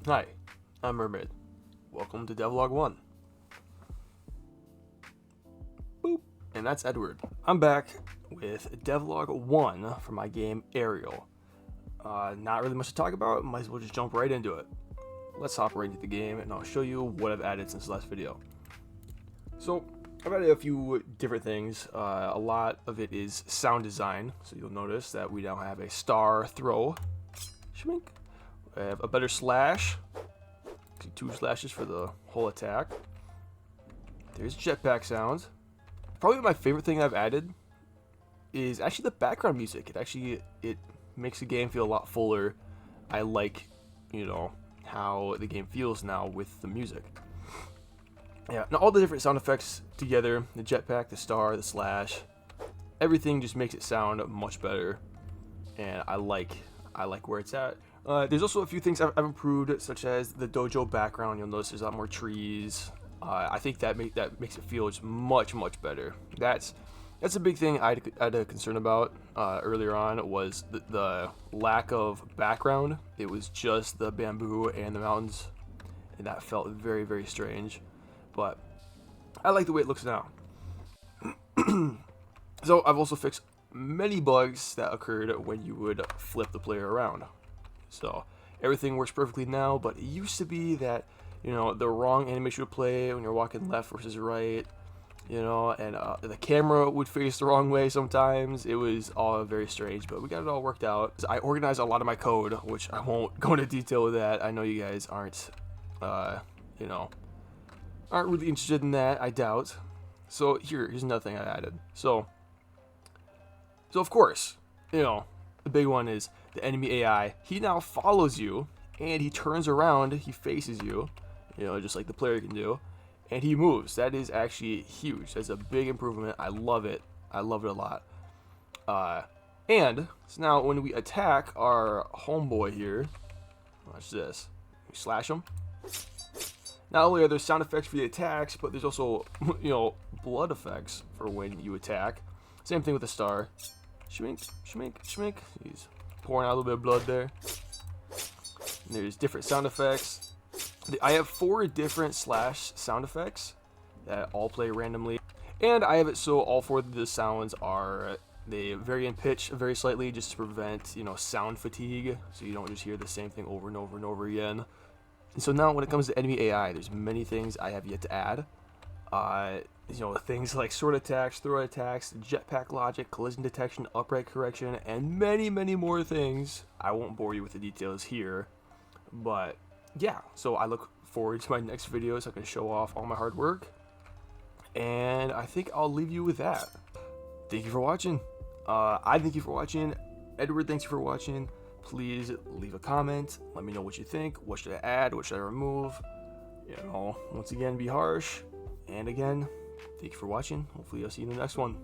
Hi, I'm Mermaid. Welcome to DevLog 1. Boop. And that's Edward. I'm back with DevLog 1 for my game Aerial. Not really much to talk about, might as well just jump right into it. Let's hop right into the game and I'll show you what I've added since the last video. So, I've added a few different things. A lot of it is sound design, so you'll notice that we now have a star throw. Shmink. I have a better slash. 2 slashes for the whole attack. There's jetpack sounds. Probably my favorite thing I've added is actually the background music. It makes the game feel a lot fuller. I like, how the game feels now with the music. Yeah, now all the different sound effects together, the jetpack, the star, the slash, everything just makes it sound much better. And I like where it's at. There's also a few things I've improved, such as the dojo background. You'll notice there's a lot more trees. I think that makes it feel just much better. That's a big thing I had a concern about earlier on, was the lack of background. It was just the bamboo and the mountains, and that felt very strange. But I like the way it looks now. So I've also fixed many bugs that occurred when you would flip the player around. So everything works perfectly now, but it used to be that, the wrong animation would play when you're walking left versus right, and the camera would face the wrong way sometimes. It was all very strange, but we got it all worked out. I organized a lot of my code, which I won't go into detail with that. I know you guys aren't really interested in that, I doubt. So here's another thing I added. So of course, the big one is the enemy AI. He now follows you, and he turns around, he faces you, just like the player can do, and he moves. That is actually huge. That's a big improvement. I love it. I love it a lot. And so now when we attack our homeboy here, watch this. We slash him. Not only are there sound effects for the attacks, but there's also, blood effects for when you attack. Same thing with the star. Shmink, shmink, shmink. He's pouring out a little bit of blood there. And there's different sound effects. I have 4 different slash sound effects that all play randomly. And I have it so all 4 of the sounds they vary in pitch very slightly, just to prevent, sound fatigue. So you don't just hear the same thing over and over and over again. And so now when it comes to enemy AI, there's many things I have yet to add. Things like sword attacks, throw attacks, jetpack logic, collision detection, upright correction, and many more things. I won't bore you with the details here, but yeah, so I look forward to my next video so I can show off all my hard work, and I think I'll leave you with that. Thank you for watching. I thank you for watching. Edward, thanks for watching. Please leave a comment. Let me know what you think. What should I add? What should I remove? Once again, be harsh. And again, thank you for watching. Hopefully I'll see you in the next one.